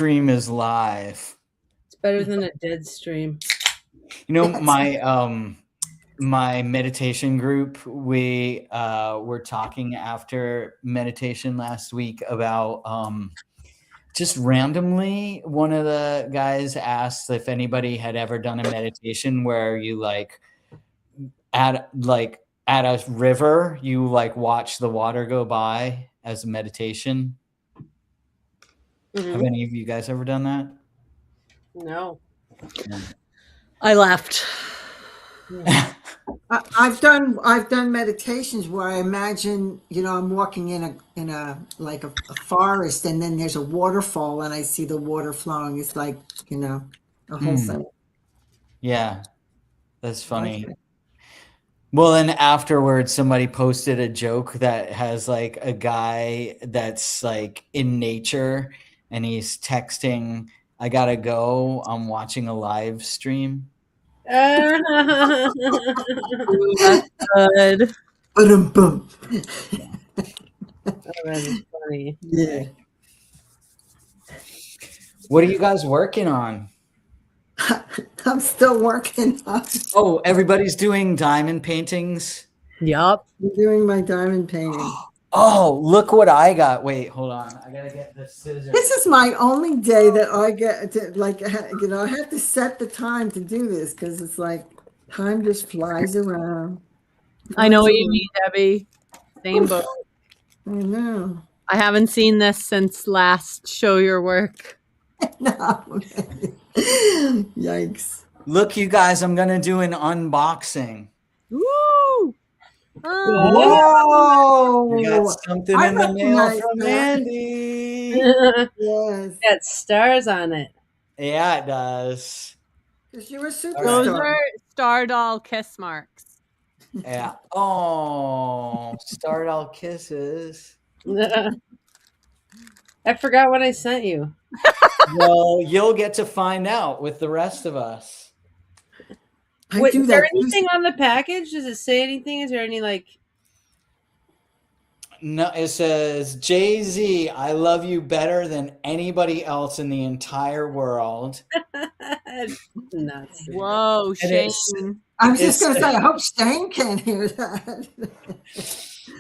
stream is live. It's better than a dead stream. You know, my meditation group, we were talking after meditation last week about just randomly, one of the guys asked if anybody had ever done a meditation where you like at a river, you like watch the water go by as a meditation. Mm-hmm. Have any of you guys ever done that? No. I left. I've done meditations where I imagine, I'm walking in a like a forest, and then there's a waterfall and I see the water flowing. It's like, a whole thing. Yeah, that's funny. Well, then afterwards, somebody posted a joke that has like a guy that's like in nature and he's texting, "I gotta go. I'm watching a live stream." That's good. Ba-dum-bum. That's funny. Yeah. What are you guys working on? I'm still working on. Oh, everybody's doing diamond paintings. Yup. I'm doing my diamond painting. Oh, look what I got. Wait, hold on. I gotta get the scissors. This is my only day that I get to, I have to set the time to do this because it's like time just flies around. I know what you mean, Debbie. Same boat. I know. I haven't seen this since last show your work. No. Yikes. Look, you guys, I'm gonna do an unboxing. Woo! Whoa! We got something in the mail from Andy. Yes. Got stars on it. Yeah, it does. Because you're a superstar. Those are Star Doll kiss marks. Yeah. Oh, start all kisses. I forgot what I sent you. Well, you'll get to find out with the rest of us. Wait, is there anything on the package? Does it say anything? Is there any like? No, it says, Jay-Z, I love you better than anybody else in the entire world. Nuts. Whoa, Shane. I was just going to say, I hope Shane can hear that.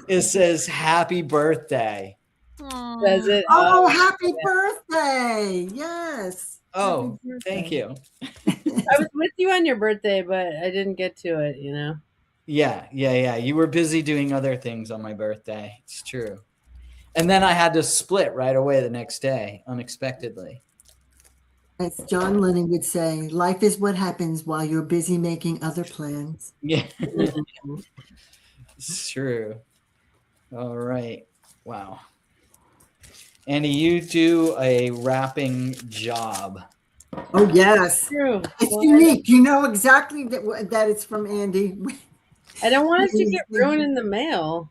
It says, happy birthday. Does it? Oh, happy birthday. Yes. Oh, thank you. I was with you on your birthday, but I didn't get to it, Yeah. You were busy doing other things on my birthday. It's true. And then I had to split right away the next day, unexpectedly. As John Lennon would say, life is what happens while you're busy making other plans. Yeah. It's true. All right. Wow. Andy, you do a wrapping job. Oh, yes. True. It's unique. You know exactly that it's from Andy. I don't want it to get ruined in the mail.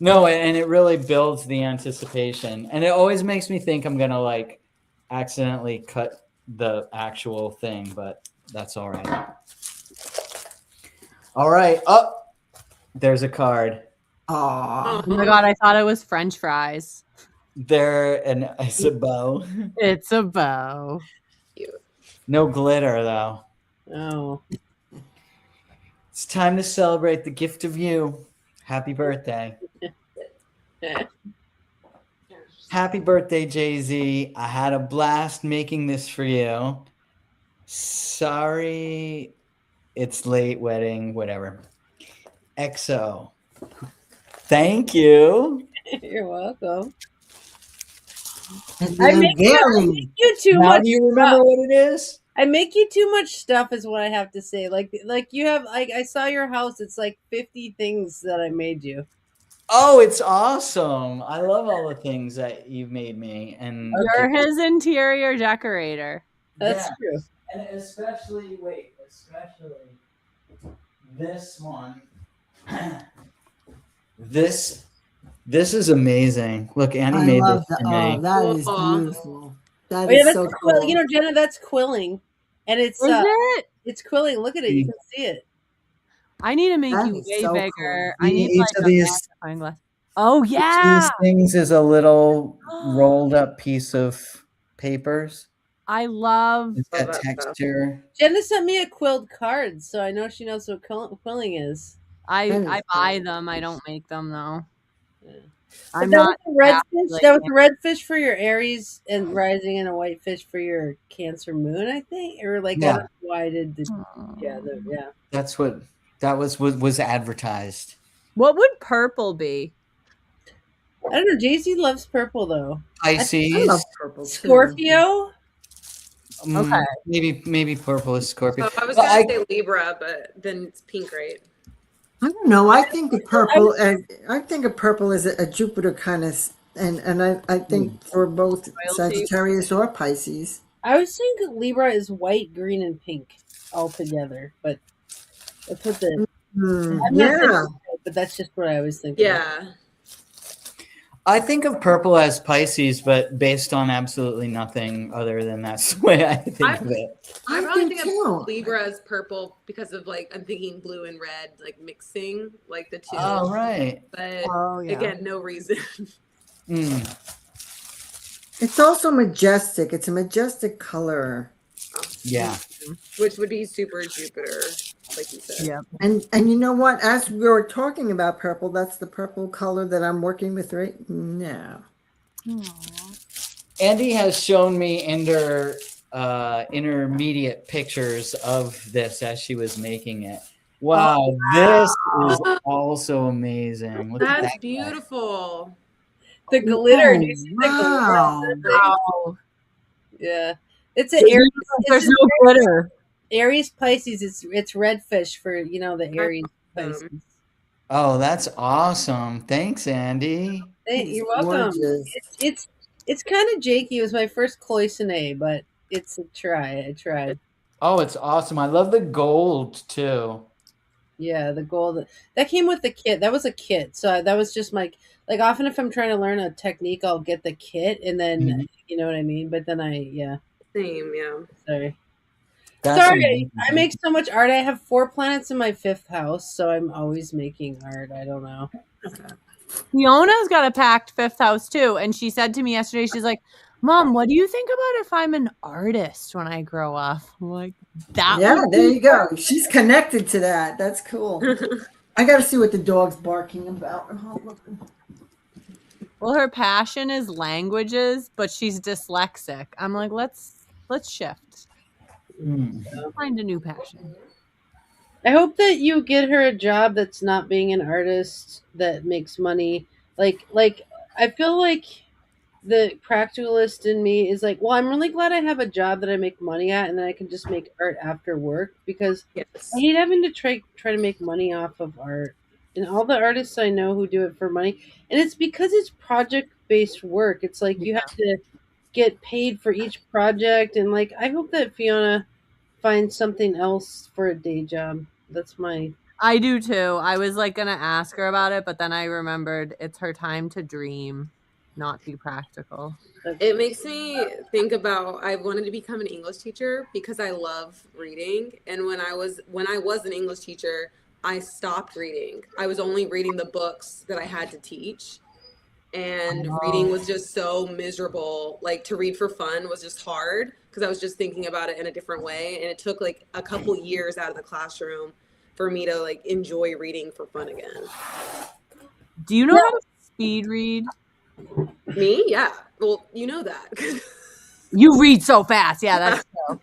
No, and it really builds the anticipation. And it always makes me think I'm going to like accidentally cut the actual thing, but that's all right. All right. Oh, there's a card. Oh my God, I thought it was French fries. It's a bow. It's a bow. No glitter, though. Oh. It's time to celebrate the gift of you. Happy birthday. Happy birthday, Jay-Z. I had a blast making this for you. Sorry it's late, wedding, whatever. XO. Thank you. You're welcome. I make you too now much. Do you remember stuff. what it is? I make you too much stuff is what I have to say. Like you have I saw your house. It's like 50 things that I made you. Oh, it's awesome. I love all the things that you've made me. And you're his interior decorator. That's true. And especially this one. This is amazing. Look, Annie made this for me. Oh, that is beautiful. That is so cool. Jenna, that's quilling, and it's it's quilling. Look at it. You can see it. I need to make you way bigger. Cool. I need like a magnifying glass. Oh Each of yeah. these things is a little rolled up piece of papers. I love It's Love got that stuff. texture. Jenna sent me a quilled card, so I know she knows what quilling is. I buy them. I don't make them though. Yeah. But I'm that was not a red crafty fish. like That was you. a red fish for your Aries and rising, and a white fish for your Cancer moon, I think. Or like I Yeah, don't know why I did the Aw. yeah. that's what was advertised. What would purple be? I don't know. Jay-Z loves purple though. I love Pisces, purple too. Scorpio. Okay. maybe purple is Scorpio. Oh, I was But gonna say Libra, but then it's pink, right? I don't know. I think of I purple was as a Jupiter kind of, and I think for both Royalty. Sagittarius or Pisces. I was thinking Libra is white, green, and pink all together, but that's what the I'm not saying Yeah. it's right, but that's just what I was thinking. Yeah. I think of purple as Pisces, but based on absolutely nothing other than that's the way I think of it. I I probably think think too. of Libra as purple because of like I'm thinking blue and red, like mixing like the two. Oh, right. But Oh yeah. again, no reason. Mm. It's also majestic. It's a majestic color. Yeah. Which would be super Jupiter, like you said. Yeah. And you know what? As we were talking about purple, that's the purple color that I'm working with right now. Andy has shown me intermediate pictures of this as she was making it. Wow, this is also amazing. Look at That's that guy. beautiful. The glitter. Oh, Do you see the glitter? wow. Wow. Yeah. It's an Aries. There's It's no glitter. Aries Pisces. It's red fish for the Aries Pisces. Oh, that's awesome. Thanks, Andy. Hey, It's you're welcome. gorgeous. It's kind of janky. It was my first cloisonne, but it's a try. I tried. Oh, it's awesome. I love the gold too. Yeah, the gold that came with the kit. That was a kit. So that was just my like. Often if I'm trying to learn a technique, I'll get the kit, and then Mhm. you know what I mean. But then Same, yeah. sorry. That's Sorry, amazing. I make so much art. I have 4 planets in my 5th house, so I'm always making art. I don't know. Fiona's got a packed fifth house too, and she said to me yesterday, she's like, "Mom, what do you think about if I'm an artist when I grow up?" I'm like, that Yeah, would there be you go. She's connected to that. That's cool. I got to see what the dog's barking about. Oh, look. Well, her passion is languages, but she's dyslexic. I'm like, let's shift. Mm. Find a new passion. I hope that you get her a job that's not being an artist that makes money. Like I feel like the practicalist in me is like, well, I'm really glad I have a job that I make money at, and then I can just make art after work because Yes. I hate having to try to make money off of art. And all the artists I know who do it for money, and it's because it's project based work. It's like you have to get paid for each project, and like I hope that Fiona finds something else for a day job. That's my I do too. I was like gonna ask her about it, but then I remembered it's her time to dream, not be practical. It makes me think about I wanted to become an English teacher because I love reading. And when I was an English teacher, I stopped reading. I was only reading the books that I had to teach. And reading was just so miserable. Like to read for fun was just hard because I was just thinking about it in a different way. And it took like a couple years out of the classroom for me to like enjoy reading for fun again. Do you know how to speed read? Me? Yeah. Well, you know that. You read so fast. Yeah, that's true.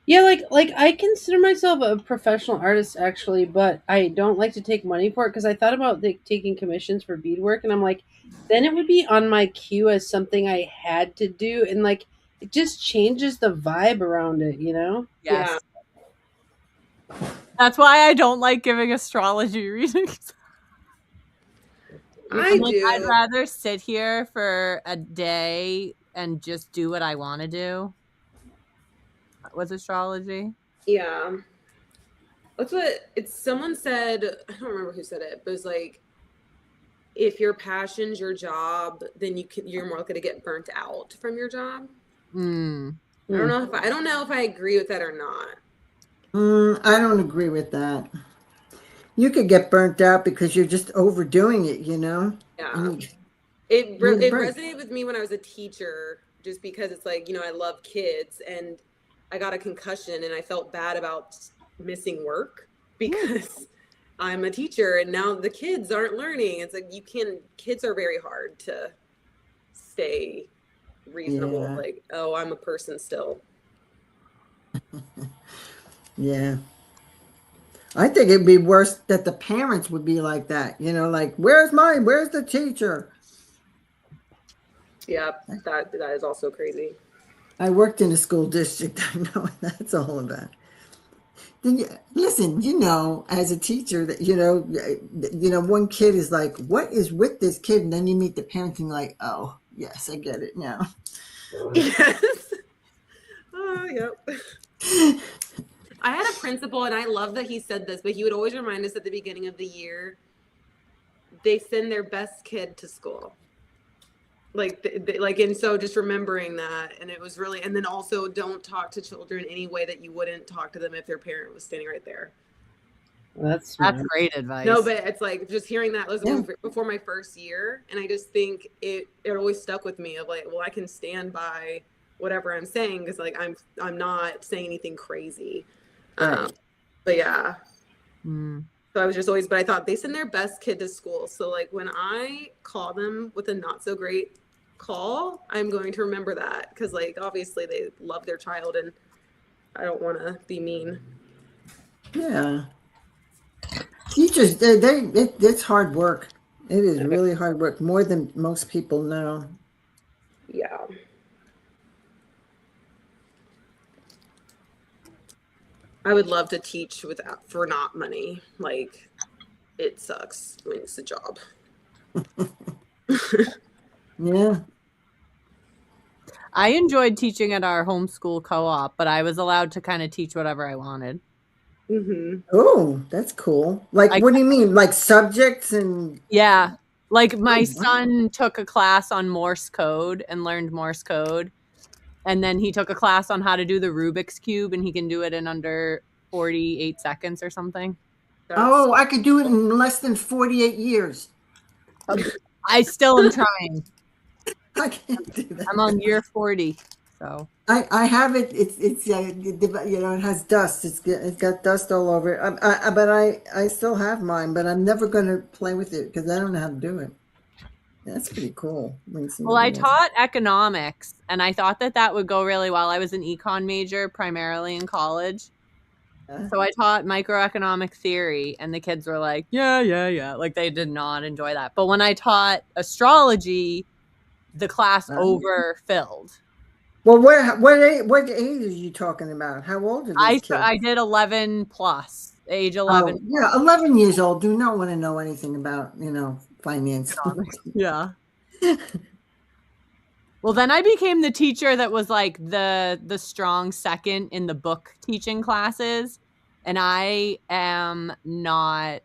yeah, like I consider myself a professional artist actually, but I don't like to take money for it because I thought about taking commissions for beadwork, and I'm like, then it would be on my queue as something I had to do, and like it just changes the vibe around it, you know? Yes. That's why I don't like giving astrology readings. I Like, do. I'd rather sit here for a day and just do what I want to do with astrology. Yeah. That's what someone said. I don't remember who said it, but it's like, if your passion's your job, then you're more likely to get burnt out from your job. Mm. I don't know if I agree with that or not. I don't agree with that. you could get burnt out because you're just overdoing it, you know? Yeah. You It need a break. resonated with me when I was a teacher, just because it's like, I love kids, and I got a concussion and I felt bad about missing work because I'm a teacher and now the kids aren't learning. It's like kids are very hard to stay reasonable. Yeah. Like, oh, I'm a person still. Yeah. I think it'd be worse that the parents would be like that, like, where's the teacher? Yeah, that is also crazy. I worked in a school district. I know what that's all about. Then listen, as a teacher, that one kid is like, what is with this kid? And then you meet the parent and like, oh, yes, I get it now. Yes. Oh, yep. I had a principal, and I love that he said this, but he would always remind us at the beginning of the year, they send their best kid to school. And so just remembering that, and it was really, and then also don't talk to children any way that you wouldn't talk to them if their parent was standing right there. That's great advice. No, but it's like just hearing that was before my first year, and I just think it always stuck with me of like, well, I can stand by whatever I'm saying because like I'm not saying anything crazy. But yeah. So I was just always, but I thought they send their best kid to school. So like when I call them with a not so great call, I'm going to remember that because like obviously they love their child and I don't want to be mean. Yeah. Teachers, it's hard work. It is really hard work, more than most people know. Yeah. I would love to teach for not money. Like, it sucks. I mean, it's a job. Yeah. I enjoyed teaching at our homeschool co-op, but I was allowed to kind of teach whatever I wanted. Mm-hmm. Oh, that's cool. Like, what do you mean? Like subjects and... Yeah. Like my son took a class on Morse code and learned Morse code. And then he took a class on how to do the Rubik's Cube, and he can do it in under 48 seconds or something. I could do it in less than 48 years. I still am trying. I can't do that. I'm on year 40. So I have it. It's it has dust. It's got dust all over it. But I still have mine. But I'm never going to play with it because I don't know how to do it. That's pretty cool. Well, I taught economics, and I thought that would go really well. I was an econ major primarily in college. So I taught microeconomic theory, and the kids were like, yeah. Like, they did not enjoy that. But when I taught astrology, the class overfilled. Well, what age are you talking about? How old are these kids? I did 11 plus, age 11. Oh, yeah, 11 years old. Do not want to know anything about, finance. Yeah. Well, then I became the teacher that was like the strong second in the book teaching classes. And I am not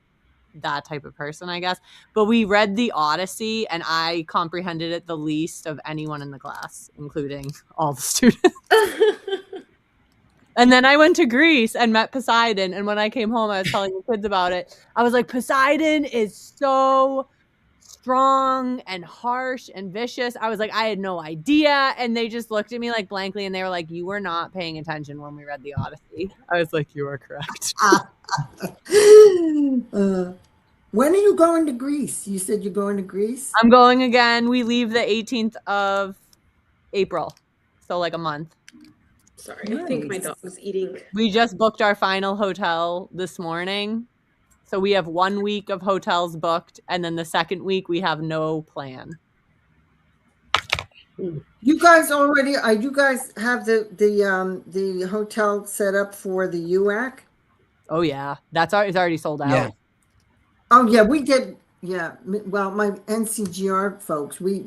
that type of person, I guess. But we read the Odyssey, and I comprehended it the least of anyone in the class, including all the students. And then I went to Greece and met Poseidon. And when I came home, I was telling the kids about it. I was like, Poseidon is so strong and harsh and vicious. I was like, I had no idea. And they just looked at me like blankly, and they were like, you were not paying attention when we read the Odyssey. I was like, you are correct. When are you going to Greece? You said you're going to Greece? I'm going again. We leave the 18th of April. So like a month. Sorry, nice. I think my dog was eating. We just booked our final hotel this morning. So we have 1 week of hotels booked, and then the second week we have no plan. You guys have the hotel set up for the UAC? Oh yeah, it's already sold out. Yeah. Oh yeah, we did. Yeah, well, my NCGR folks, we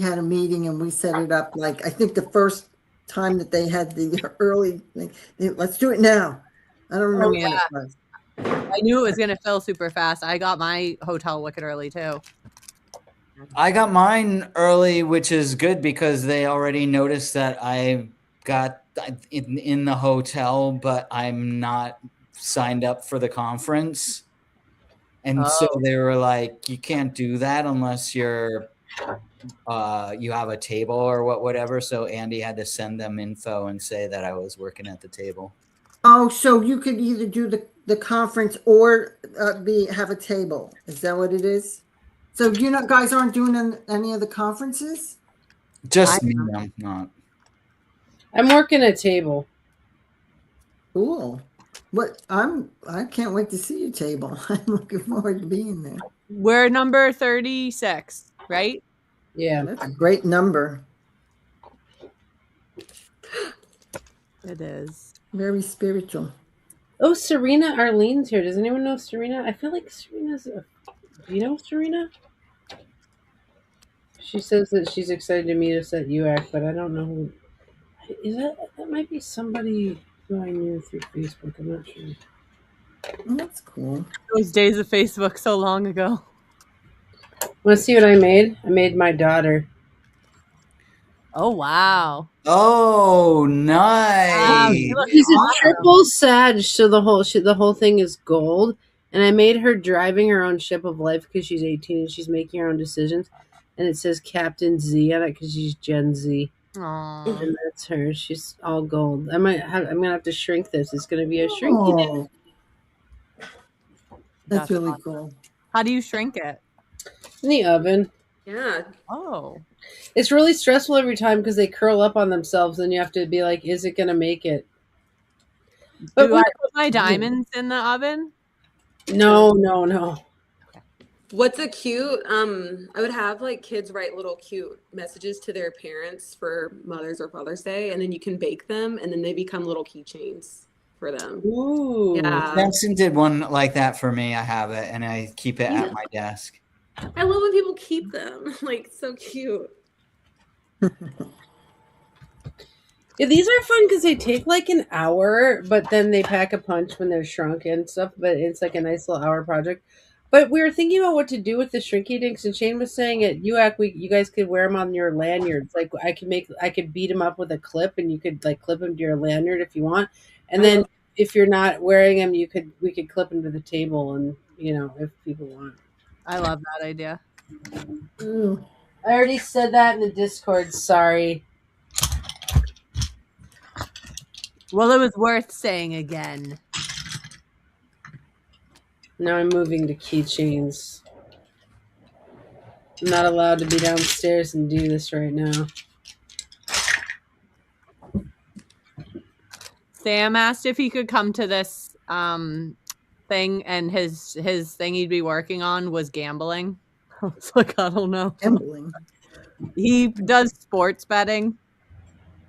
had a meeting and we set it up. Like, I think the first time that they had the early thing, let's do it now. I don't remember when it was. I knew it was going to fill super fast. I got my hotel wicked early too. I got mine early, which is good because they already noticed that I got in the hotel, but I'm not signed up for the conference. And so Oh. they were like, you can't do that unless you're you have a table or whatever. So Andy had to send them info and say that I was working at the table. Oh, so you could either do the conference or have a table. Is that what it is? So you know, guys aren't doing any of the conferences? Just me, I'm not. I'm working a table. Cool. I can't wait to see your table. I'm looking forward to being there. We're number 36, right? Yeah. That's a great number. It is. Very spiritual. Oh, Serena Arlene's here. Does anyone know Serena? I feel like Serena's do you know Serena? She says that she's excited to meet us at UAC, but I don't know who. Is that might be somebody who I knew through Facebook. I'm not sure. Oh, that's cool. Those days of Facebook so long ago. Want to see what I made? I made my daughter. Oh, wow. Oh, Wow, nice. she looks She's a awesome. triple Sag, so the whole thing is gold. And I made her driving her own ship of life because she's 18 and she's making her own decisions. And it says Captain Z on it because she's Gen Z. Aw. And that's her. She's all gold. I'm gonna have to shrink this. It's gonna be a shrinky dip Oh, that's really awesome. cool. How do you shrink it? in the oven. Yeah. Oh. It's really stressful every time because they curl up on themselves, and you have to be like, "Is it gonna make it?" But Do I put my diamonds in the oven? no. What's a cute? I would have like kids write little cute messages to their parents for Mother's or Father's Day, and then you can bake them, and then they become little keychains for them. Ooh. Yeah. Jensen did one like that for me. I have it, and I keep it at my desk. I love when people keep them. Like, so cute. Yeah, these are fun because they take like an hour, but then they pack a punch when they're shrunk and stuff. But it's like a nice little hour project. But we were thinking about what to do with the shrinky dinks, and Shane was saying at UAC, you guys could wear them on your lanyards. Like I could beat them up with a clip, and you could like clip them to your lanyard if you want. And then if you're not wearing them, we could clip them to the table, and if people want. I love that idea. Ooh. I already said that in the Discord. Sorry. Well, it was worth saying again. Now I'm moving to keychains. I'm not allowed to be downstairs and do this right now. Sam asked if he could come to this thing, and his thing he'd be working on was gambling. I was like, I don't know. Gambling. He does sports betting,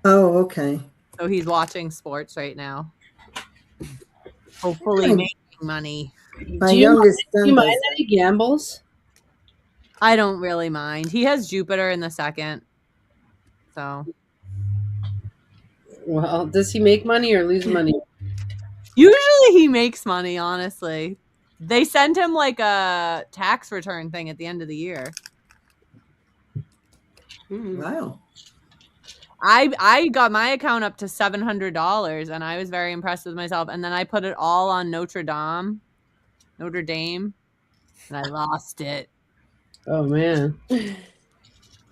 Oh, okay. so he's watching sports right now. Hopefully Okay. making money. My Do you youngest Do son you does mind that he gambles? I don't really mind. He has Jupiter in the second. So Well, does he make money or lose money? usually he makes money, honestly. They send him like a tax return thing at the end of the year. Wow. I got my account up to $700 and I was very impressed with myself. And then I put it all on Notre Dame, and I lost it. Oh man,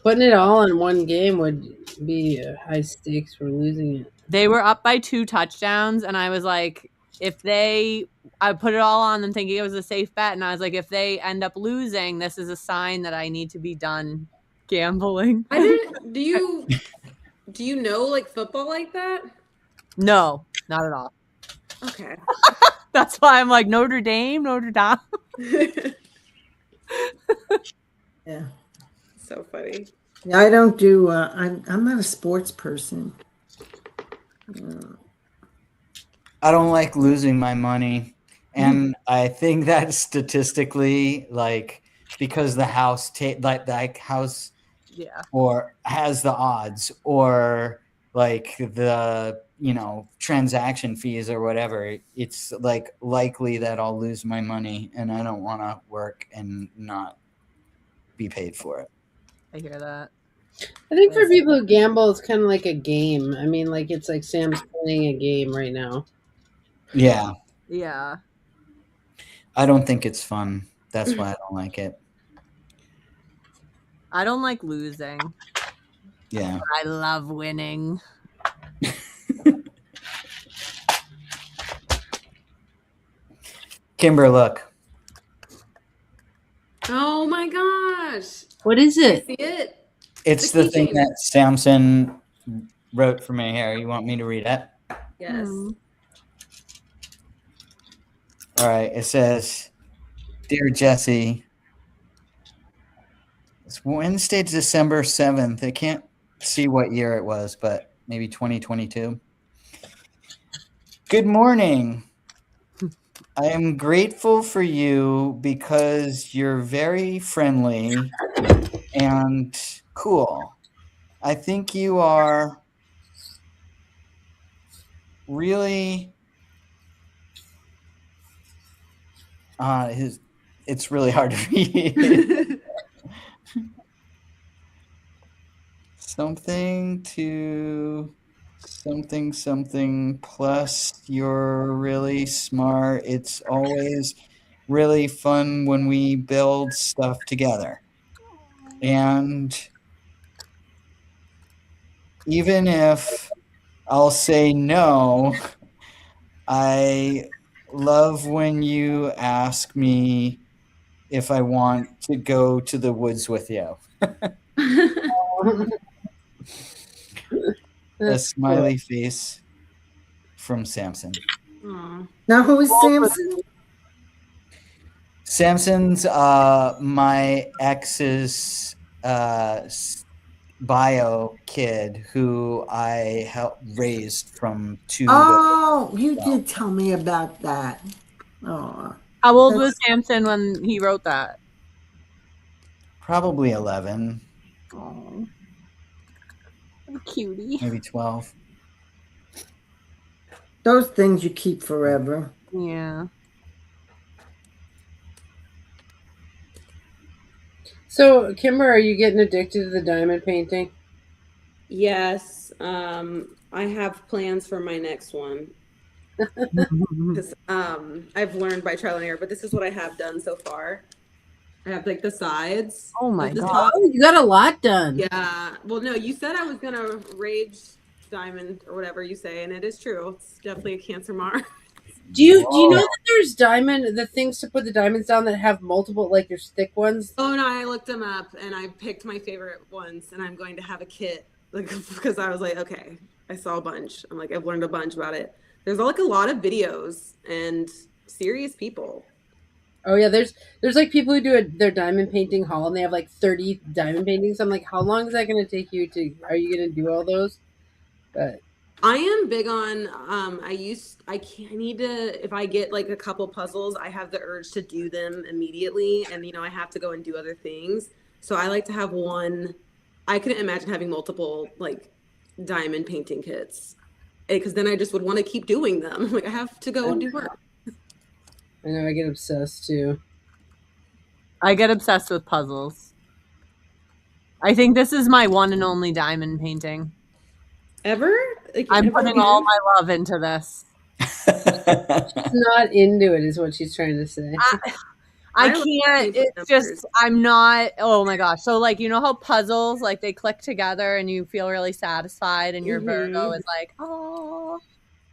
putting it all in one game would be high stakes for losing it. They were up by 2 touchdowns, and I was like, I put it all on them thinking it was a safe bet, and I was like, if they end up losing, this is a sign that I need to be done gambling. Do you know like football like that? No, not at all. Okay. That's why I'm like Notre Dame. Yeah. So funny. Yeah, I don't do. I'm not a sports person. I don't like losing my money. And I think that statistically, like, because the house house Yeah. or has the odds, or like the transaction fees or whatever, it's like likely that I'll lose my money, and I don't want to work and not be paid for it. I hear that. I think for people who gamble, it's kind of like a game. I mean, like it's like Sam's playing a game right now. Yeah, Yeah. I don't think it's fun. That's why I don't like it. I don't like losing. Yeah. I love winning. Kimber, look. Oh my gosh. What is I it? see it. It's The the thing keychain. that Samson wrote for me here. You want me to read it? Yes. All right. It says, Dear Jesse, it's Wednesday, December 7th. I can't see what year it was, but maybe 2022. Good morning. I am grateful for you because you're very friendly and cool. I think you are really it's really hard to read. Something to something plus you're really smart. It's always really fun when we build stuff together. And even if I'll say no, I love when you ask me if I want to go to the woods with you. A smiley face from Samson. Aw. Now, who is Samson? Samson's my ex's bio kid who I helped raised from 2 to Oh, you did tell me about that. Oh, How old was Samson when he wrote that? probably 11, Oh, cutie. maybe 12. those things you keep forever. Yeah. So, Kimber, are you getting addicted to the diamond painting? Yes. I have plans for my next one. Because I've learned by trial and error, but this is what I have done so far. I have like the sides. Oh my of the God. top. Oh, you got a lot done. Yeah. Well, no, you said I was gonna rage diamond or whatever you say, and it is true. It's definitely a Cancer Mars. Do you know that there's the things to put the diamonds down that have multiple, like there's thick ones? Oh no, I looked them up and I picked my favorite ones, and I'm going to have a kit, like, because I was like, okay, I saw a bunch. I'm like, I've learned a bunch about it. There's like a lot of videos and serious people. Oh yeah, there's like people who do their diamond painting haul and they have like 30 diamond paintings. I'm like, how long is that going to take you to? Are you going to do all those? But I am big on I need to, if I get like a couple puzzles, I have the urge to do them immediately, and I have to go and do other things. So I like to have one. I couldn't imagine having multiple like diamond painting kits, because then I just would want to keep doing them. Like I have to go and do work. I know I get obsessed too. I get obsessed with puzzles. I think this is my one and only diamond painting. Ever? Like, I'm ever putting again? all my love into this. She's not into it, is what she's trying to say. I love can't. painting It's numbers. just I'm not. Oh my gosh! So like how puzzles like they click together and you feel really satisfied and your Virgo is like, oh,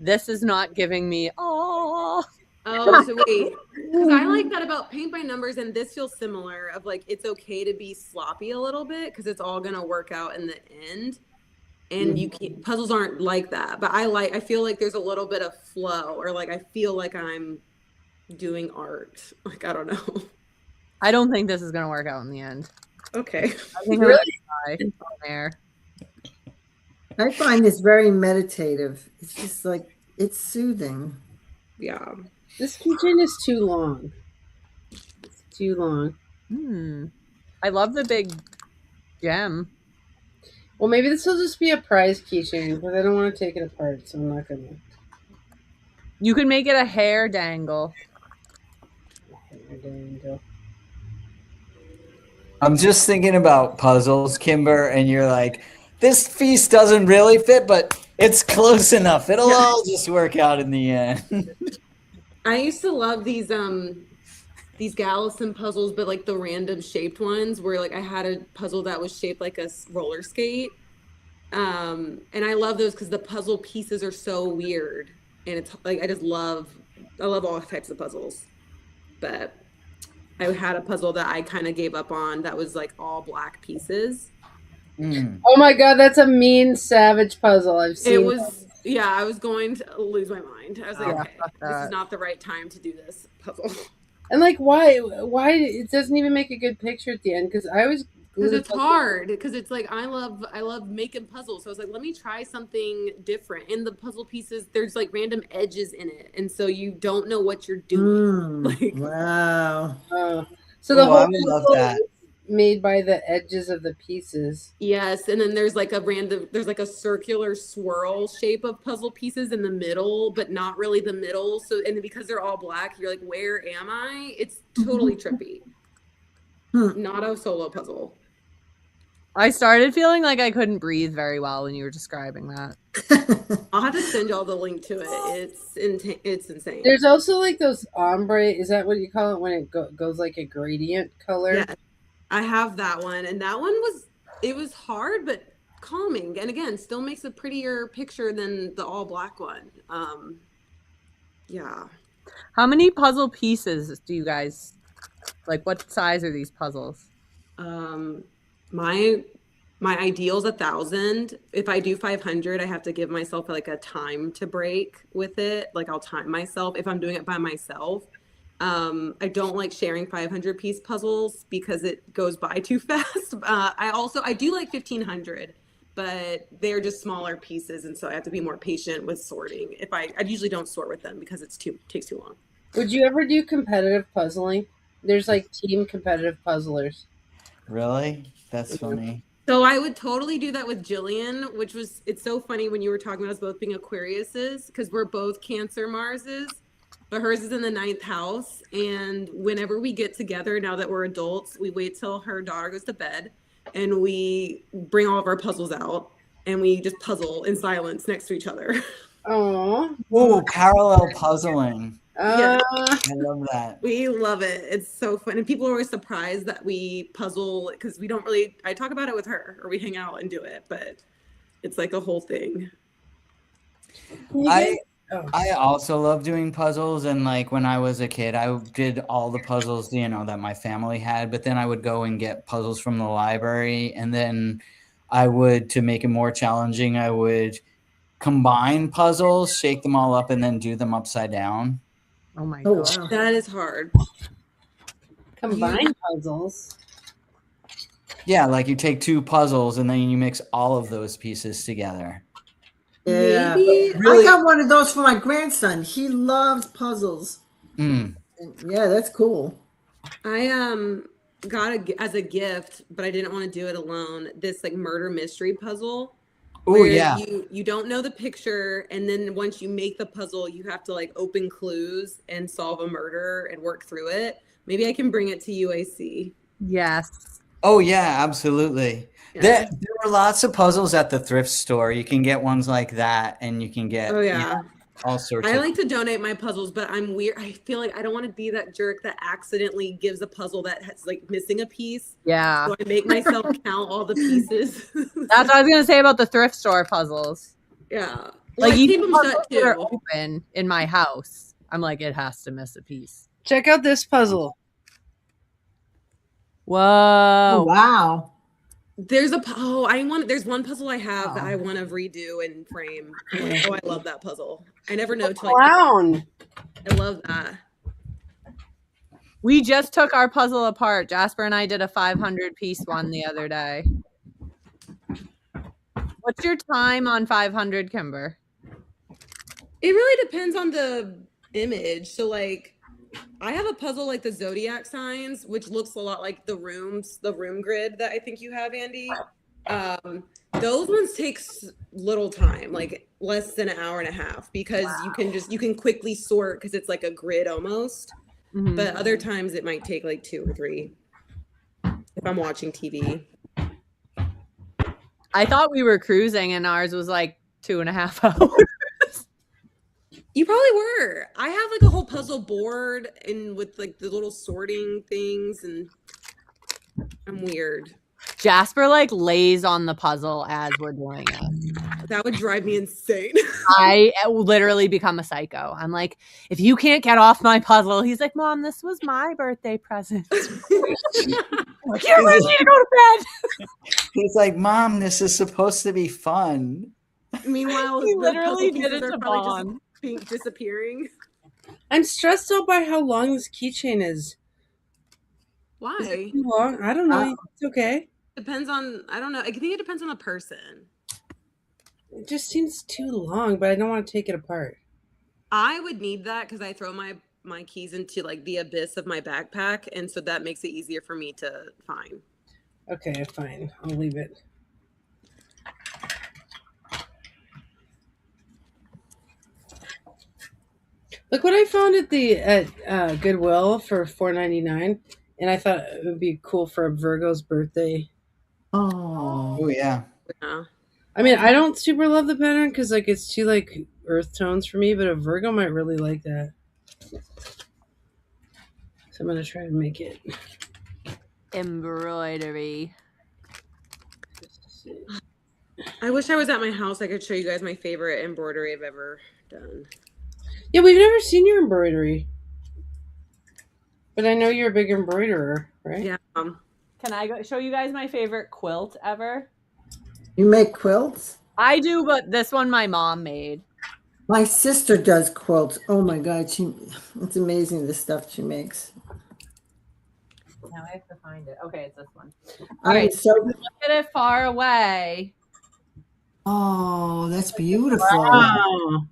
this is not giving me oh. Oh, so wait, because I like that about paint by numbers, and this feels similar. Of like, it's okay to be sloppy a little bit because it's all gonna work out in the end. And you can't, puzzles aren't like that, but I feel like there's a little bit of flow, or like I feel like I'm doing art. Like I don't know. I don't think this is gonna work out in the end. Okay. I think Really? I'm gonna try on there. I find this very meditative. It's just like, it's soothing. Yeah. This keychain is too long. It's too long. I love the big gem. Well, maybe this will just be a prize keychain because I don't want to take it apart, so I'm not gonna. You can make it a hair dangle. I'm just thinking about puzzles, Kimber, and you're like, this piece doesn't really fit, but it's close enough. It'll all just work out in the end. I used to love these these Gallison puzzles, but like the random shaped ones where like I had a puzzle that was shaped like a roller skate. And I love those because the puzzle pieces are so weird. And it's like I love all types of puzzles. But I had a puzzle that I kind of gave up on that was like all black pieces. Oh my god, that's a mean savage puzzle. I've seen It was, yeah, I was going to lose my mind. I was like, Yeah, okay, fuck this that. is not the right time to do this puzzle. And like, why it doesn't even make a good picture at the end? Because I always glue Because the it's puzzle- hard. Because it's like I love making puzzles. So I was like, let me try something different. And the puzzle pieces, there's like random edges in it, and so you don't know what you're doing. Like, Wow. So the Oh, whole I would love puzzle that. is made by the edges of the pieces. yes, and then there's like a circular swirl shape of puzzle pieces in the middle, but not really the middle. So, and because they're all black, you're like, where am I? It's totally trippy. Not a solo puzzle. I started feeling like I couldn't breathe very well when you were describing that. I'll have to send y'all the link to it. It's insane. There's also like those ombre. Is that what you call it when it goes like a gradient color? Yeah, I have that one, and that one was hard but calming, and again, still makes a prettier picture than the all black one. Yeah. How many puzzle pieces do you guys like? What size are these puzzles? My ideal's 1,000. If I do 500, I have to give myself like a time to break with it. Like I'll time myself if I'm doing it by myself. I don't like sharing 500 piece puzzles because it goes by too fast. I do like 1,500, but they're just smaller pieces, and so I have to be more patient with sorting. I usually don't sort with them because takes too long. Would you ever do competitive puzzling? There's like team competitive puzzlers. Really? That's funny. So I would totally do that with Jillian, it's so funny when you were talking about us both being Aquariuses, because we're both Cancer Marses, but hers is in the 9th house. And whenever we get together, now that we're adults, we wait till her daughter goes to bed and we bring all of our puzzles out and we just puzzle in silence next to each other. Oh, Whoa, parallel puzzling. Yeah. I love that. We love it. It's so fun. And people are always surprised that we puzzle because I talk about it with her or we hang out and do it, but it's like a whole thing. I also love doing puzzles, and like when I was a kid, I did all the puzzles, that my family had, but then I would go and get puzzles from the library, and then to make it more challenging, I would combine puzzles, shake them all up, and then do them upside down. Oh my Oh, god. wow. That is hard. combined puzzles. Yeah, like you take two puzzles and then you mix all of those pieces together. Yeah. Maybe I got one of those for my grandson. He loves puzzles. Mm. Yeah, that's cool. I got as a gift, but I didn't want to do it alone. This like murder mystery puzzle. Oh where yeah. You don't know the picture, and then once you make the puzzle, you have to like open clues and solve a murder and work through it. Maybe I can bring it to UAC. Yes. Oh yeah, absolutely. Yeah. There are lots of puzzles at the thrift store. You can get ones like that, and you can get all sorts. I like to donate my puzzles, but I'm weird. I feel like I don't want to be that jerk that accidentally gives a puzzle that has like missing a piece. Yeah. So I make myself count all the pieces. That's what I was gonna say about the thrift store puzzles. Yeah. Well, Like I even keep them puzzles shut that are too. open in my house, I'm like, it has to miss a piece. Check out this puzzle. Whoa. Oh, wow. There's one puzzle I have that I want to redo and frame. I love that puzzle. I never know till Clown. I love that. We just took our puzzle apart. Jasper and I did a 500 piece one the other day. What's your time on 500, Kimber? It really depends on the image. So like I have a puzzle like the zodiac signs, which looks a lot like the room grid that I think you have, Andy. Those ones take little time, like less than an hour and a half, because you can quickly sort because it's like a grid almost. Mm-hmm. But other times it might take like 2 or 3 if I'm watching TV. I thought we were cruising and ours was like 2.5 hours. You probably were. I have like a whole puzzle board and with like the little sorting things, and I'm weird. Jasper like lays on the puzzle as we're doing it. That would drive me insane. I will literally become a psycho. I'm like, if you can't get off my puzzle, he's like, Mom, this was my birthday present. Like, you're ready to go to bed. He's like, Mom, this is supposed to be fun. Meanwhile, He the literally puzzle did pieces it are to probably Vaughn. just disappearing. I'm stressed out by how long this keychain is. Why? Is it too long? I don't know. It's okay. Depends on, I don't know. I think it depends on the person. It just seems too long, but I don't want to take it apart. I would need that because I throw my keys into like the abyss of my backpack, and so that makes it easier for me to find. Okay, fine. I'll leave it. Look what I found at Goodwill for $4.99, and I thought it would be cool for a Virgo's birthday. Oh yeah. Yeah. I mean, I don't super love the pattern because like it's too like earth tones for me, but a Virgo might really like that. So I'm gonna try to make it. Embroidery. I wish I was at my house. I could show you guys my favorite embroidery I've ever done. Yeah, we've never seen your embroidery, but I know you're a big embroiderer, right? Yeah. Can I show you guys my favorite quilt ever? You make quilts? I do, but this one my mom made. My sister does quilts. Oh my God, it's amazing the stuff she makes. Now I have to find it. Okay, it's this one. All right, so Look at it far away. oh, that's beautiful. Wow.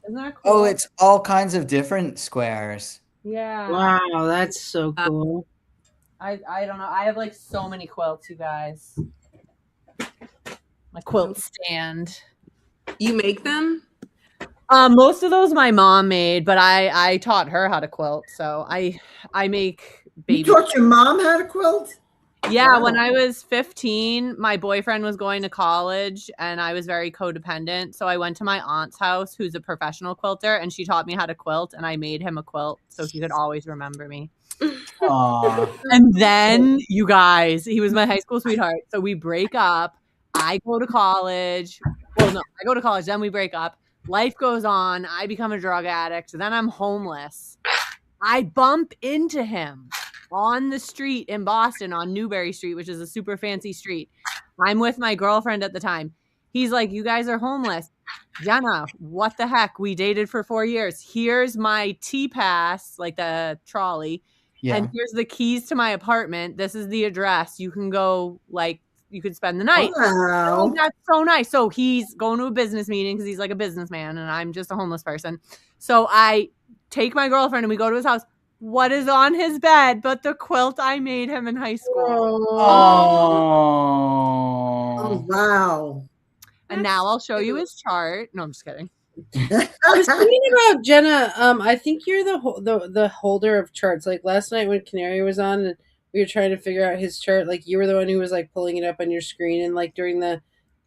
Isn't that cool? Oh, it's all kinds of different squares. Yeah. Wow, that's so cool. I don't know. I have like so many quilts, you guys. My quilt stand. You make them? Most of those my mom made, but I taught her how to quilt. So I make baby. You taught your mom how to quilt? Yeah, Wow. when I was 15, my boyfriend was going to college and I was very codependent. So I went to my aunt's house, who's a professional quilter, and she taught me how to quilt, and I made him a quilt so he could always remember me. Aww. And then, you guys, he was my high school sweetheart. So we break up. I go to college. Well, no, I go to college, then we break up. Life goes on. I become a drug addict. Then I'm homeless. I bump into him on the street in Boston on Newbury Street, which is a super fancy street. I'm with my girlfriend at the time. He's like, you guys are homeless. Jenna, what the heck? We dated for 4 years. Here's my T-Pass, like the trolley. Yeah. And here's the keys to my apartment. This is the address. You can go, like, you could spend the night. Wow. Oh, that's so nice. So he's going to a business meeting because he's like a businessman and I'm just a homeless person. So I take my girlfriend and we go to his house. What is on his bed but the quilt I made him in high school? Oh, wow. And now I'll show you his chart. No, I'm just kidding. I was thinking about Jenna. I think you're the holder of charts. Like last night when Canary was on, and we were trying to figure out his chart. Like you were the one who was like pulling it up on your screen, and like during the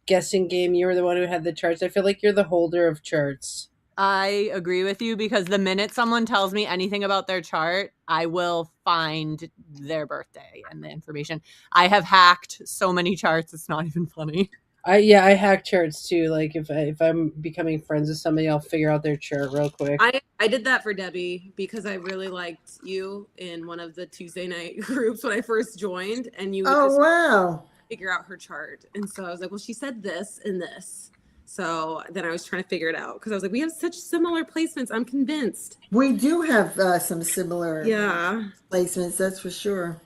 guessing game, you were the one who had the charts. I feel like you're the holder of charts. I agree with you because the minute someone tells me anything about their chart, I will find their birthday and the information. I have hacked so many charts, it's not even funny. I hack charts too. Like if I'm becoming friends with somebody, I'll figure out their chart real quick. I did that for Debbie because I really liked you in one of the Tuesday night groups when I first joined, and you would Oh, just wow. figure out her chart. And so I was like, well, she said this and this. So then I was trying to figure it out because I was like, we have such similar placements. I'm convinced. We do have some similar Yeah. placements, that's for sure.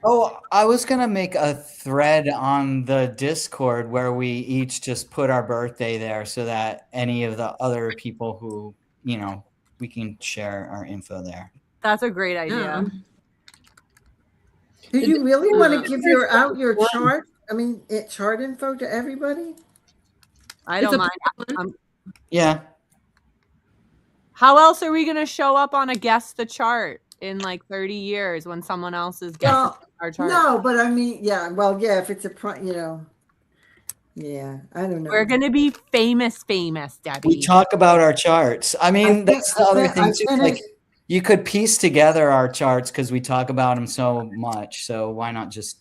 Oh, I was going to make a thread on the Discord where we each just put our birthday there so that any of the other people who, we can share our info there. That's a great idea. Yeah. Do you really want to give out your chart? I mean, chart info to everybody? I It's don't a mind. Yeah. How else are we going to show up on a guess the chart in like 30 years when someone else is guessing our chart? No, but I mean, if it's Yeah, I don't know. We're gonna be famous, Debbie. We talk about our charts. I mean, that's the other thing too. Like, you could piece together our charts because we talk about them so much. So why not just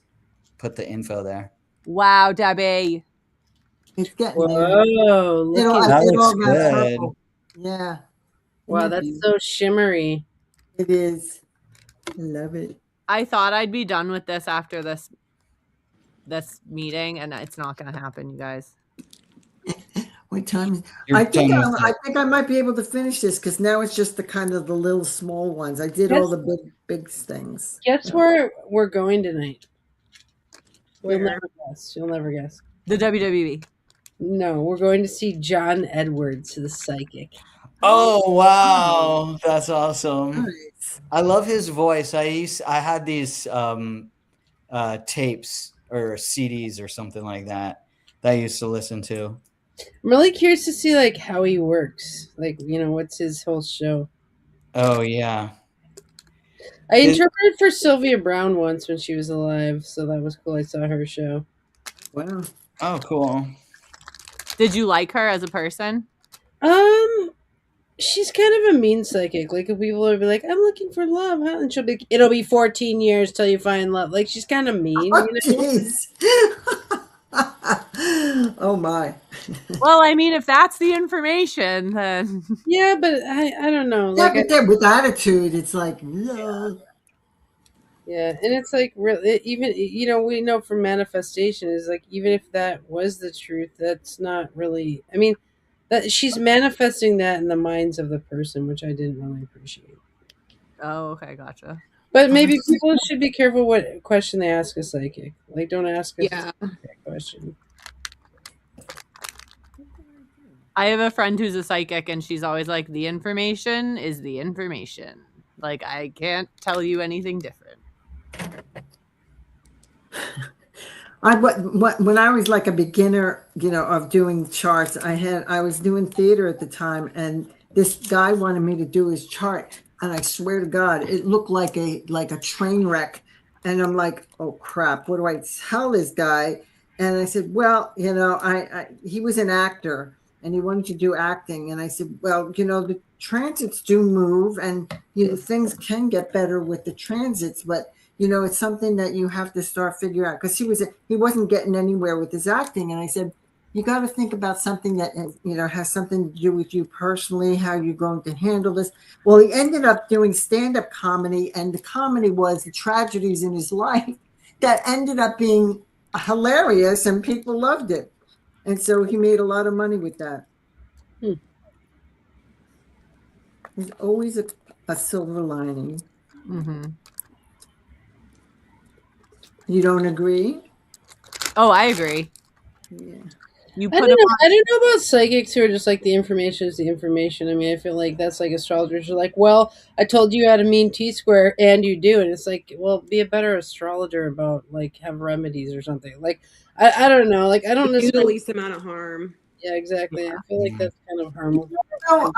put the info there? Wow, Debbie. It's getting there. Whoa, look at That did looks all that good. purple. Yeah. wow, Isn't that that's beautiful? so shimmery. It is. I love it. I thought I'd be done with this after this meeting, and it's not gonna happen, you guys. What time is You're I think done with I it. think I might be able to finish this because now it's just the kind of the little small ones. I did all Yes. the big things. Guess where we're going tonight? You'll Where? never guess. You'll never guess. The WWE. No, we're going to see John Edwards, the psychic. Oh wow, that's awesome. Nice. I love his voice. I had these tapes or CDs or something like that I used to listen to. I'm really curious to see like how he works. Like, what's his whole show? Oh yeah. I interpreted for Sylvia Brown once when she was alive, so that was cool. I saw her show. Wow. Oh cool. Did you like her as a person? She's kind of a mean psychic. Like, if people will be like, "I'm looking for love," huh? And she'll be, "It'll be 14 years till you find love." Like, she's kind of mean. Oh, jeez. Oh my. Well, I mean, if that's the information, then Yeah, but I don't know. Yeah, Like, but then with attitude, it's like, no. yeah, and it's like really even we know from manifestation is like even if that was the truth, that's not really. I mean, that she's manifesting that in the minds of the person, which I didn't really appreciate. oh, okay, gotcha. But maybe people should be careful what question they ask a psychic. Like, don't ask a Yeah. question. I have a friend who's a psychic, and she's always like, "The information is the information. Like, I can't tell you anything different." When I was like a beginner, of doing charts, I was doing theater at the time, and this guy wanted me to do his chart, and I swear to God, it looked like a train wreck, and I'm like, oh crap, what do I tell this guy? And I said, well, he was an actor, and he wanted to do acting, and I said, well, the transits do move, and things can get better with the transits, but it's something that you have to start figuring out because he wasn't getting anywhere with his acting. And I said, you got to think about something that, has something to do with you personally, how you're going to handle this. Well, he ended up doing stand-up comedy, and the comedy was the tragedies in his life that ended up being hilarious, and people loved it. And so he made a lot of money with that. There's always a silver lining. Mm-hmm. You don't agree? Oh, I agree. Yeah. You I put don't them know. I don't know about psychics who are just like the information is the information. I mean, I feel like that's like astrologers are like, well, I told you how to mean T-square, and you do, and it's like, well, be a better astrologer about like have remedies or something. Like, I don't know. Like, I don't Do the necessarily. least amount of harm. Yeah, exactly. I feel like that's kind of harmful. No,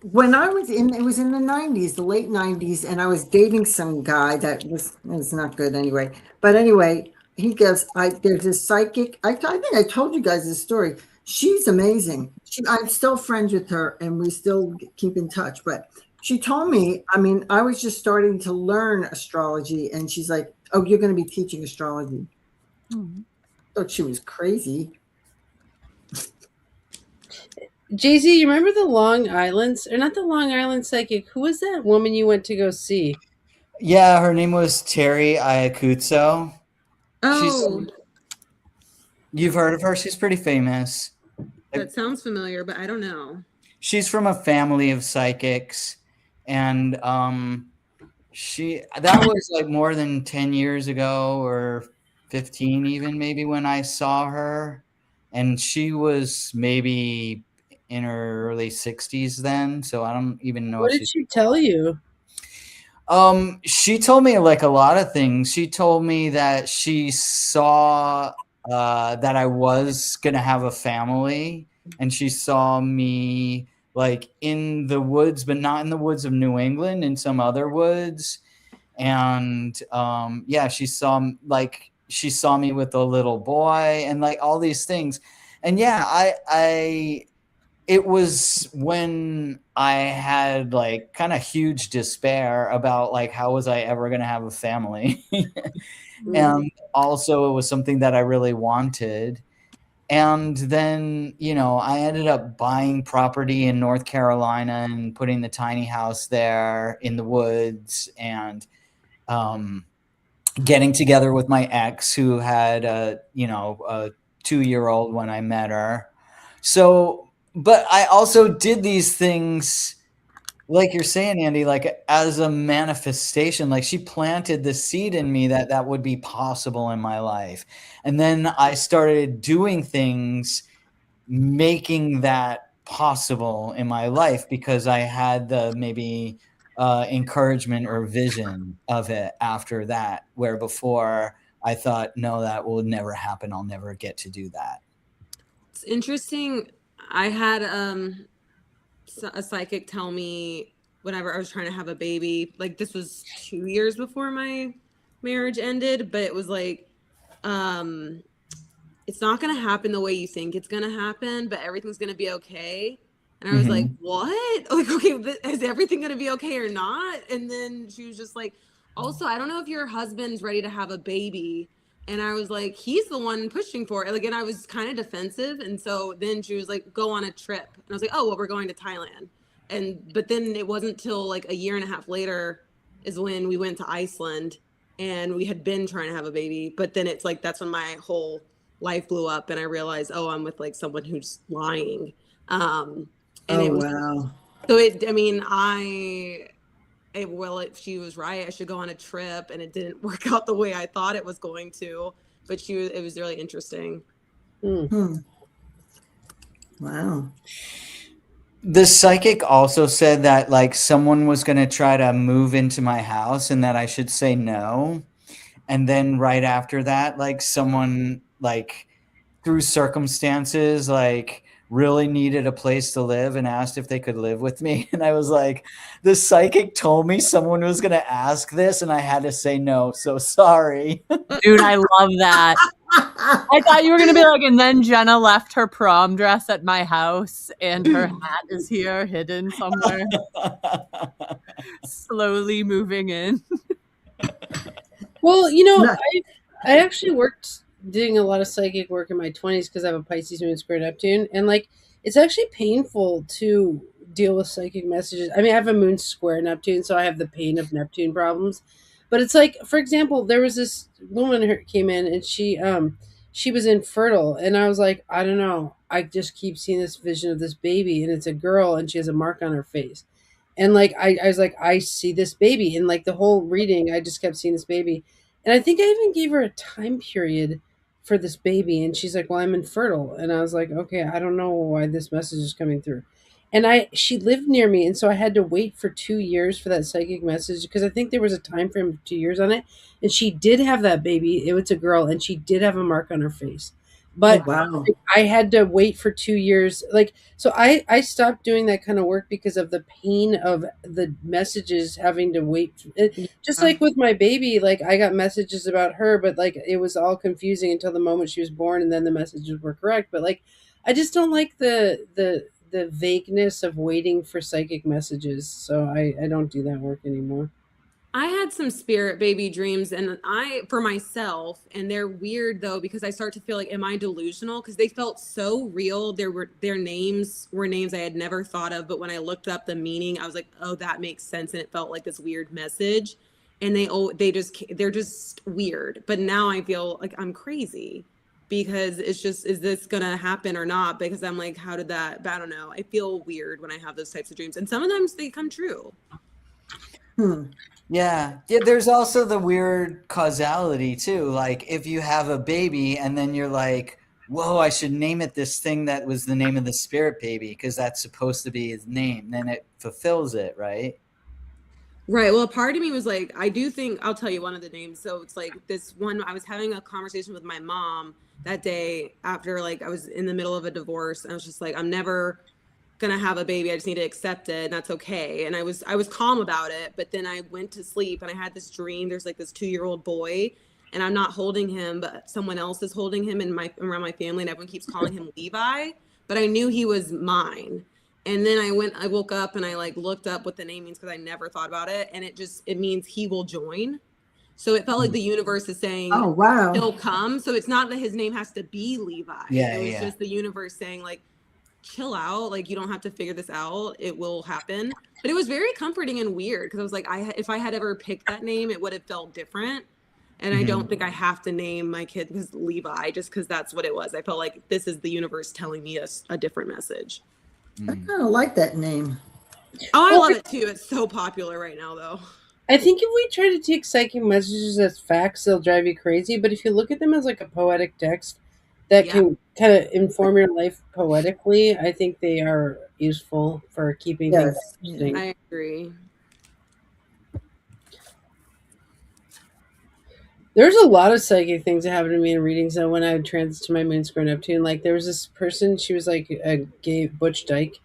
when I was it was in the 90s, the late 90s, and I was dating some guy that was not good anyway. But anyway, he goes, there's this psychic. I think I told you guys this story. She's amazing. I'm still friends with her, and we still keep in touch. But she told me, I mean, I was just starting to learn astrology, and she's like, "Oh, you're going to be teaching astrology." Mm-hmm. Thought she was crazy. Jay-Z, you remember the Long Island, or not the Long Island psychic? Who was that woman you went to go see? Yeah, her name was Terry Ayacucho. Oh, You've heard of her? She's pretty famous. that sounds familiar, but I don't know. She's from a family of psychics, and that was like more than 10 years ago, or 15 even, maybe, when I saw her, and she was maybe in her early 60s then, so I don't even know What if did she tell you? She told me like a lot of things. She told me that she saw that I was gonna have a family, and she saw me like in the woods, but not in the woods of New England, in some other woods. And yeah, she saw like she saw me with a little boy and like all these things. And yeah, it was when I had like kind of huge despair about like how was I ever going to have a family. And also it was something that I really wanted. And then, I ended up buying property in North Carolina and putting the tiny house there in the woods, and getting together with my ex who had a 2-year-old when I met her. So, but I also did these things like you're saying, Andy, like as a manifestation. Like she planted the seed in me that would be possible in my life. And then I started doing things making that possible in my life because I had the maybe encouragement or vision of it after that, where before I thought, no, that will never happen. I'll never get to do that. It's interesting. I had a psychic tell me whenever I was trying to have a baby, like this was 2 years before my marriage ended, but it was like, it's not going to happen the way you think it's going to happen, but everything's going to be okay. And I was like, what? Like, okay, is everything going to be okay or not? And then she was just like, also, I don't know if your husband's ready to have a baby. And I was like, he's the one pushing for it. Like, and I was kind of defensive. And so then she was like, go on a trip. And I was like, oh, well, we're going to Thailand. But then it wasn't till like a year and a half later is when we went to Iceland, and we had been trying to have a baby. But then it's like, that's when my whole life blew up, and I realized, oh, I'm with like someone who's lying. And it was, wow. so it, I mean, if she was right, I should go on a trip, and it didn't work out the way I thought it was going to, but it was really interesting. Wow. The psychic also said that like someone was going to try to move into my house and that I should say no. And then right after that, like someone like through circumstances, like really needed a place to live and asked if they could live with me. And I was like, the psychic told me someone was going to ask this and I had to say no. So sorry. Dude, I love that. I thought you were going to be like, and then Jenna left her prom dress at my house and her hat is here hidden somewhere. Slowly moving in. Well, I actually worked doing a lot of psychic work in my 20s because I have a Pisces moon square Neptune, and like it's actually painful to deal with psychic messages. I mean, I have a moon square Neptune, so I have the pain of Neptune problems. But it's like, for example, there was this woman who came in, and she was infertile, and I was like, I don't know, I just keep seeing this vision of this baby, and it's a girl, and she has a mark on her face. And like I was like, I see this baby, and like the whole reading, I just kept seeing this baby. And I think I even gave her a time period for this baby, and she's like, well, I'm infertile. And I was like, okay, I don't know why this message is coming through. And she lived near me, and so I had to wait for 2 years for that psychic message, because I think there was a time frame of 2 years on it. And she did have that baby. It was a girl, and she did have a mark on her face. But wow. I had to wait for 2 years. Like, so I stopped doing that kind of work because of the pain of the messages having to wait. Just like with my baby, like I got messages about her, but like it was all confusing until the moment she was born, and then the messages were correct. But like, I just don't like the vagueness of waiting for psychic messages. So I don't do that work anymore. I had some spirit baby dreams, and for myself, and they're weird though, because I start to feel like, am I delusional? Because they felt so real. Their names were names I had never thought of, but when I looked up the meaning, I was like, oh, that makes sense. And it felt like this weird message, and they're just weird. But now I feel like I'm crazy, because it's just, is this gonna happen or not? Because I'm like, how did that, I don't know. I feel weird when I have those types of dreams, and sometimes they come true. Yeah. There's also the weird causality too. Like if you have a baby and then you're like, whoa, I should name it this thing that was the name of the spirit baby because that's supposed to be his name. Then it fulfills it, right? Right. Well, a part of me was like, I do think, I'll tell you one of the names. So it's like this one, I was having a conversation with my mom that day after like I was in the middle of a divorce, and I was just like, I'm never gonna have a baby. I just need to accept it, and that's okay. And I was calm about it, but then I went to sleep and I had this dream. There's like this 2-year-old boy, and I'm not holding him, but someone else is holding him around my family, and everyone keeps calling him Levi, but I knew he was mine. And then I woke up and I like looked up what the name means because I never thought about it, and it means he will join. So it felt like the universe is saying, Oh, wow. he'll come. So it's not that his name has to be Levi. Yeah, it was just the universe saying, like, chill out, like you don't have to figure this out, it will happen. But it was very comforting and weird because I was like, if I had ever picked that name, it would have felt different. And I don't think I have to name my kid because Levi, just because that's what it was. I felt like this is the universe telling me a different message. I kind of like that name. Oh, I love it too. It's so popular right now, though. I think if we try to take psychic messages as facts, they'll drive you crazy. But if you look at them as like a poetic text that can kind of inform your life poetically, I think they are useful for keeping things interesting. I agree. There's a lot of psychic things that happened to me in readings. So when I transited to my moon square Neptune, like there was this person, she was like a gay Butch Dyke,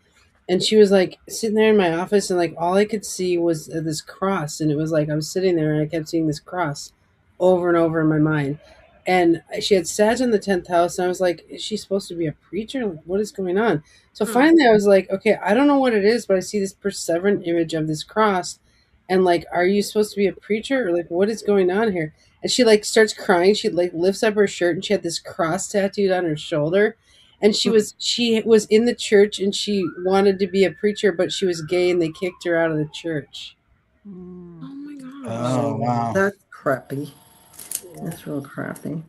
and she was like sitting there in my office, and like all I could see was this cross, and it was like I was sitting there and I kept seeing this cross over and over in my mind. And she had Sag in the 10th house, and I was like, is she supposed to be a preacher? Like, what is going on? So finally I was like, okay, I don't know what it is, but I see this perseverant image of this cross, and like, are you supposed to be a preacher, or like what is going on here? And she like starts crying. She like lifts up her shirt, and she had this cross tattooed on her shoulder. And she was in the church, and she wanted to be a preacher, but she was gay, and they kicked her out of the church. Oh my god. Oh, wow. That's crappy. That's real crappy.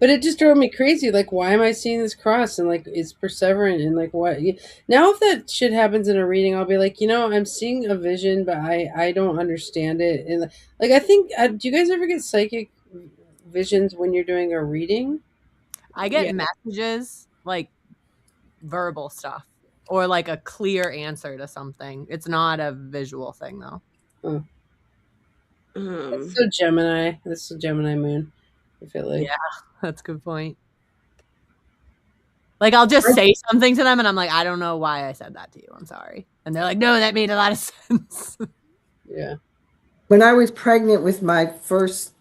But it just drove me crazy. Like, why am I seeing this cross? And like, it's perseverant, and like, what? Now, if that shit happens in a reading, I'll be like, I'm seeing a vision, but I don't understand it. And like, I think, do you guys ever get psychic visions when you're doing a reading? I get messages, like verbal stuff, or like a clear answer to something. It's not a visual thing, though. That's so Gemini. This is a Gemini moon. I feel like. Yeah, that's a good point. Like, I'll just say something to them, and I'm like, I don't know why I said that to you. I'm sorry. And they're like, no, that made a lot of sense. Yeah. When I was pregnant with my first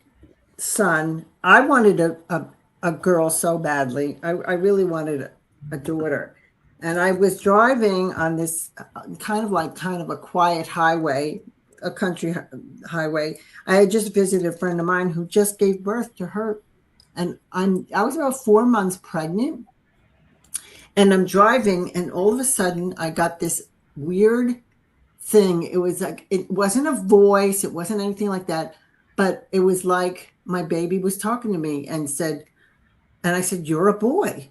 son, I wanted a girl so badly. I really wanted a daughter. And I was driving on this kind of a quiet highway, a country highway. I had just visited a friend of mine who just gave birth to her. And I was about 4 months pregnant. And I'm driving, and all of a sudden I got this weird thing. It was like, it wasn't a voice, it wasn't anything like that, but it was like my baby was talking to me and I said, you're a boy.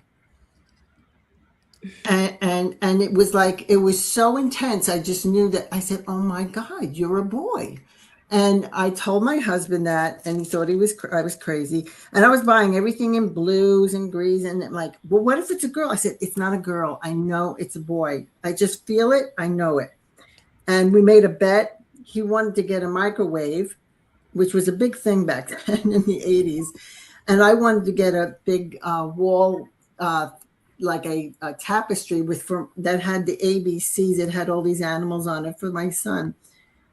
And it was like, it was so intense. I just knew that. I said, oh my God, you're a boy. And I told my husband that, and he thought I was crazy. And I was buying everything in blues and greens. And I'm like, well, what if it's a girl? I said, it's not a girl. I know it's a boy. I just feel it. I know it. And we made a bet. He wanted to get a microwave, which was a big thing back then in the 80s. And I wanted to get a big wall, like a tapestry that had the ABCs. It had all these animals on it for my son.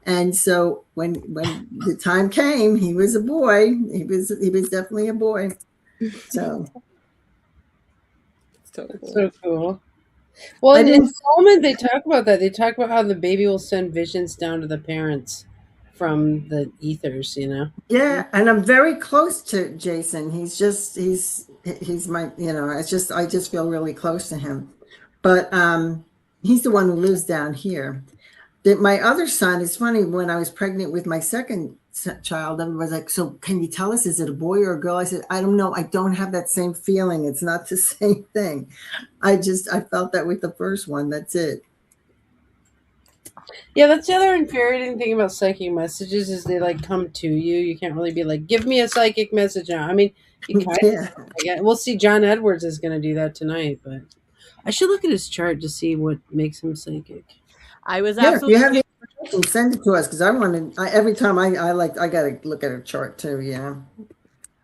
And so when the time came, he was a boy. He was definitely a boy. So so cool. Well, in Solomon, they talk about that. They talk about how the baby will send visions down to the parents from the ethers, Yeah, and I'm very close to Jason. He's my, I just feel really close to him. But he's the one who lives down here. My other son, it's funny, when I was pregnant with my second child, everybody's like, so can you tell us, is it a boy or a girl? I said, I don't know. I don't have that same feeling. It's not the same thing. I felt that with the first one. That's it. Yeah, that's the other infuriating thing about psychic messages is they like come to you. You can't really be like, give me a psychic message now. I mean, you kind of, we'll see. John Edwards is going to do that tonight, but I should look at his chart to see what makes him psychic. I was absolutely. If you have the information, send it to us, because every time I got to look at a chart too. Yeah.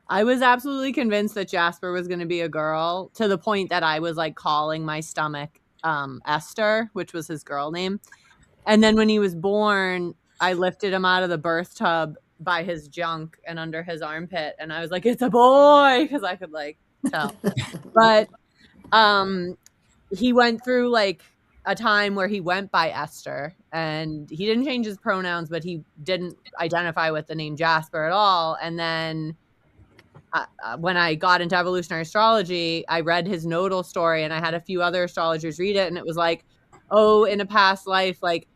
I was absolutely convinced that Jasper was going to be a girl, to the point that I was like calling my stomach Esther, which was his girl name. And then when he was born, I lifted him out of the birth tub by his junk and under his armpit, and I was like, "It's a boy," because I could like tell. But he went through like a time where he went by Esther, and he didn't change his pronouns, but he didn't identify with the name Jasper at all. And then when I got into evolutionary astrology, I read his nodal story, and I had a few other astrologers read it, and it was like, oh, in a past life, like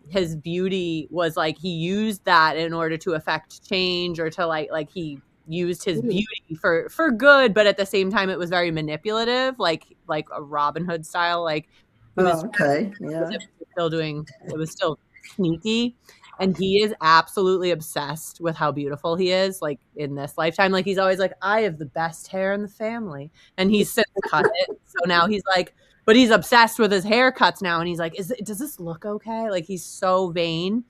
his beauty was like he used that in order to affect change, or to like he used his beauty for good, but at the same time it was very manipulative, like a Robin Hood style. Like he was okay, yeah. it was still sneaky. And he is absolutely obsessed with how beautiful he is, like in this lifetime. Like he's always like, I have the best hair in the family. And he's since cut it. So now he's like, but he's obsessed with his haircuts now. And he's like, does this look okay? Like he's so vain.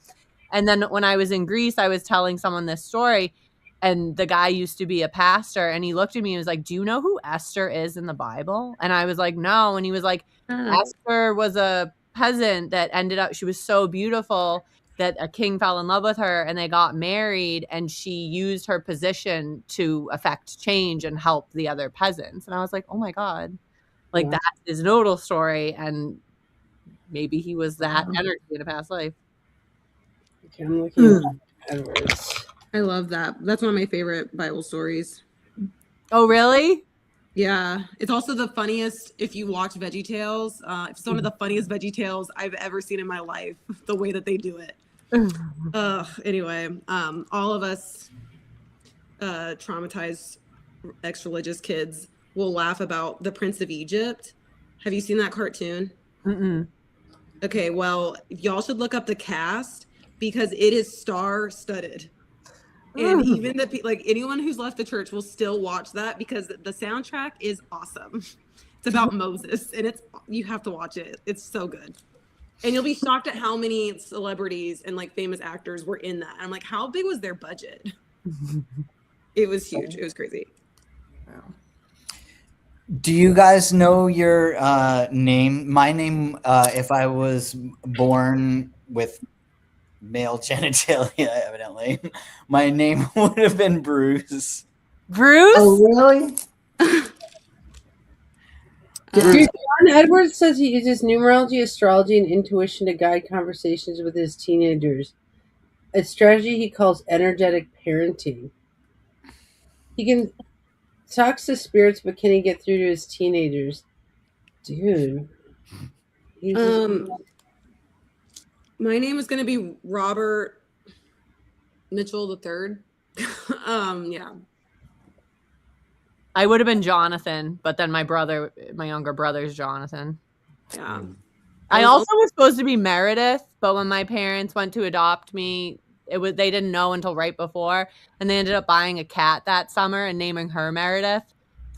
And then when I was in Greece, I was telling someone this story, and the guy used to be a pastor, and he looked at me and was like, do you know who Esther is in the Bible? And I was like, no. And he was like, Esther was a peasant that ended up, she was so beautiful that a king fell in love with her, and they got married, and she used her position to affect change and help the other peasants. And I was like, oh my God, like that's his nodal story. And maybe he was that energy in a past life. Okay, I'm looking at Edwards. I love that. That's one of my favorite Bible stories. Oh, really? Yeah. It's also the funniest, if you watch VeggieTales, it's one of the funniest VeggieTales I've ever seen in my life, the way that they do it. Anyway, all of us traumatized ex-religious kids will laugh about the Prince of Egypt. Have you seen that cartoon? Mm-mm. Okay, well, y'all should look up the cast, because it is star-studded. And even like anyone who's left the church will still watch that, because the soundtrack is awesome. It's about Moses, and you have to watch it. It's so good. And you'll be shocked at how many celebrities and like famous actors were in that. And I'm like, how big was their budget? It was huge. It was crazy. Do you guys know your name? My name, if I was born with male genitalia, evidently, my name would have been Bruce. Bruce? Oh, really? John Edwards says he uses numerology, astrology, and intuition to guide conversations with his teenagers. A strategy he calls energetic parenting. He can talk to spirits, but can he get through to his teenagers? Dude. My name is going to be Robert Mitchell III. Yeah. I would have been Jonathan, but then my younger brother's Jonathan. Yeah. I also was supposed to be Meredith, but when my parents went to adopt me, they didn't know until right before, and they ended up buying a cat that summer and naming her Meredith.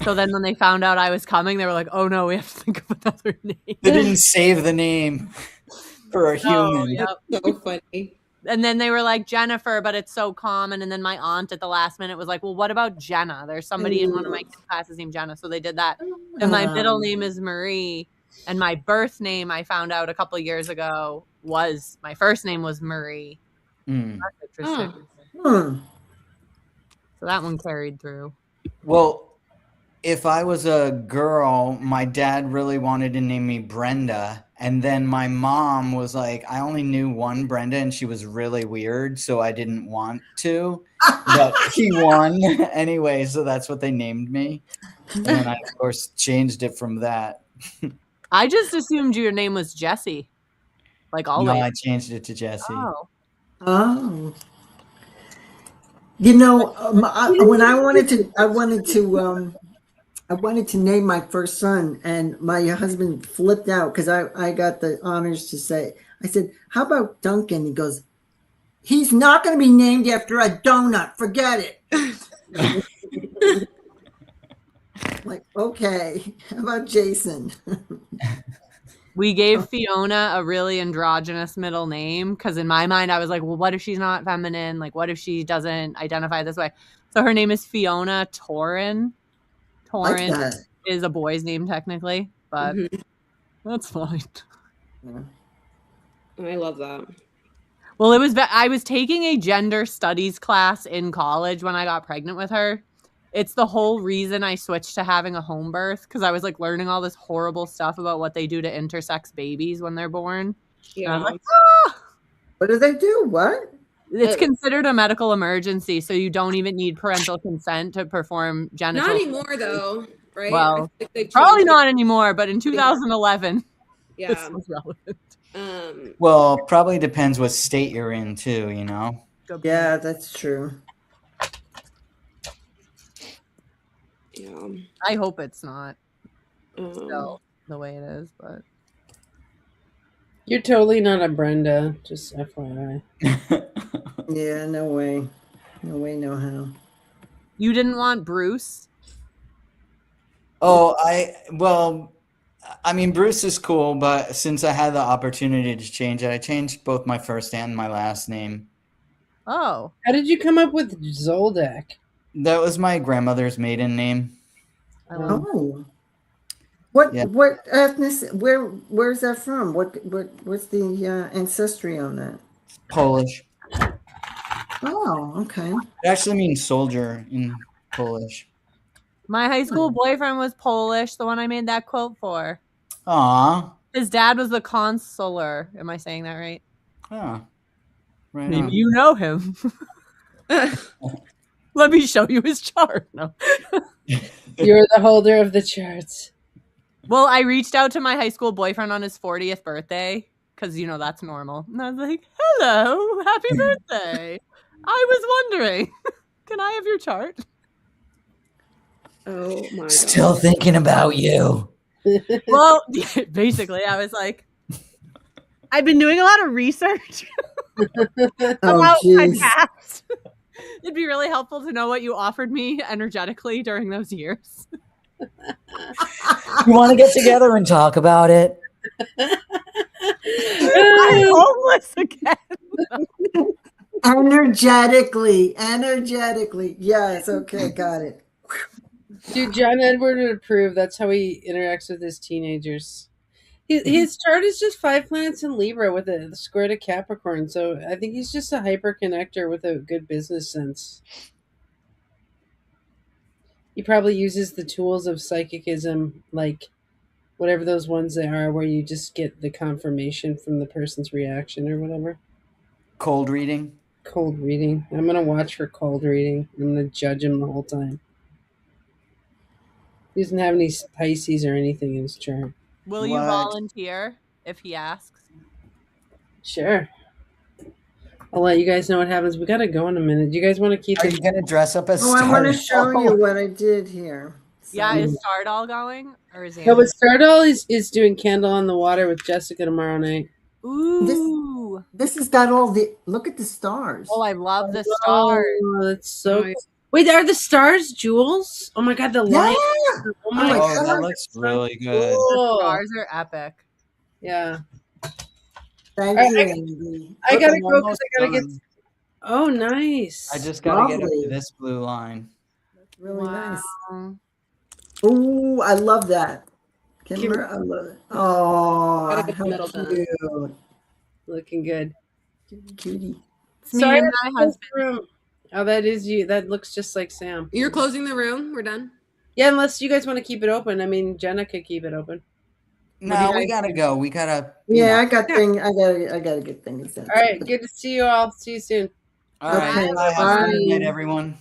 So then when they found out I was coming, they were like, "Oh no, we have to think of another name." They didn't save the name for a human. Yep. So funny. And then they were like, Jennifer, but it's so common. And then my aunt at the last minute was like, well, what about Jenna? There's somebody in one of my classes named Jenna. So they did that. And my middle name is Marie. And my birth name, I found out a couple of years ago, my first name was Marie. That's interesting. So that one carried through. Well, if I was a girl, my dad really wanted to name me Brenda. And then my mom was like, I only knew one Brenda, and she was really weird, so I didn't want to. But he won anyway, so that's what they named me. And then I, of course, changed it from that. I just assumed your name was Jessie. Like always. No, I changed it to Jessie. Oh. You know, when I wanted to name my first son, and my husband flipped out because I got the honors to say, I said, how about Duncan? He goes, he's not going to be named after a donut. Forget it. Like, okay, how about Jason? We gave Fiona a really androgynous middle name because in my mind I was like, well, what if she's not feminine? Like, what if she doesn't identify this way? So her name is Fiona Torin. Torin Like that. is a boy's name technically, but that's fine. Yeah. I love that. Well, I was taking a gender studies class in college when I got pregnant with her. It's the whole reason I switched to having a home birth, because I was like learning all this horrible stuff about what they do to intersex babies when they're born. And I was Yeah. like, What do they do? What? it's considered a medical emergency, so you don't even need parental consent to perform genital. Not anymore though, right? I Well, feel like they probably changed not anymore, but in 2011, it. this Yeah. was relevant. Well, probably depends what state you're in too, you know? Good point. Yeah, that's true. Yeah. I hope it's not Um, still the way it is, but You're totally not a Brenda, just FYI. Yeah, no way. No way, no how. you didn't want Bruce? Oh, I mean, Bruce is cool, but since I had the opportunity to change it, I changed both my first and my last name. Oh, How did you come up with Zoldak? That was my grandmother's maiden name. I love Oh. What Yeah. what ethnic where's that from? What's the ancestry on that? Polish. Oh, okay. It actually means soldier in Polish. My high school boyfriend was Polish, the one I made that quote for. Aw. His dad was the consular. Am I saying that right? Oh. Right Maybe on. you know him. Let me show you his chart. No. You're the holder of the charts. Well, I reached out to my high school boyfriend on his 40th birthday because, you know, that's normal. And I was like, hello, happy birthday. I was wondering, can I have your chart? oh my Still god. thinking about you. Well, basically, I was like, I've been doing a lot of research Oh, about my jeez. past. It'd be really helpful to know what you offered me energetically during those years. You want to get together and talk about it? I'm homeless again. Energetically. Yes, okay, got it. Dude, John Edward would approve. That's how he interacts with his teenagers. His chart is just 5 planets in Libra with a square to Capricorn, so I think he's just a hyper connector with a good business sense. He probably uses the tools of psychicism, like whatever those ones they are, where you just get the confirmation from the person's reaction or whatever. Cold reading. Cold reading. I'm gonna watch for cold reading. I'm gonna judge him the whole time. He doesn't have any Pisces or anything in his chart. Will you What? volunteer if he asks? Sure. I'll let you guys know what happens. We gotta go in a minute. Do you guys want to keep Are it? you gonna dress up as Oh, I want to Star? show you what I did here. Yeah, So- is Stardoll going? Or is No, but Stardoll is doing Candle on the Water with Jessica tomorrow night. Ooh. This has got all the look at the stars. Oh, I love the stars. Oh, that's so Nice. cool. Wait, are the stars jewels? Oh my god, the Yeah. light. Oh my my Oh, god. that looks really good. Cool. Stars are epic. Yeah. Thank I- you, I- Andy. I Look, gotta I'm go because almost I gotta get. done. Oh, nice. I just gotta get up Lovely. to this blue line. Really nice. Wow. Ooh, I love that. Kimber, I love it. Oh, Gotta get the how middle done. cute. looking good. Cutie. It's me Sorry, and my husband. Room. Oh, that is you. That looks just like Sam. You're closing the room. We're done. Yeah, unless you guys want to keep it open. I mean, Jenna could keep it open. No, you we guys gotta go. We gotta. Yeah, I know. gotta get things done. All right, good to see you all. See you soon. All right. Okay, Bye. Have a good bye. night, everyone.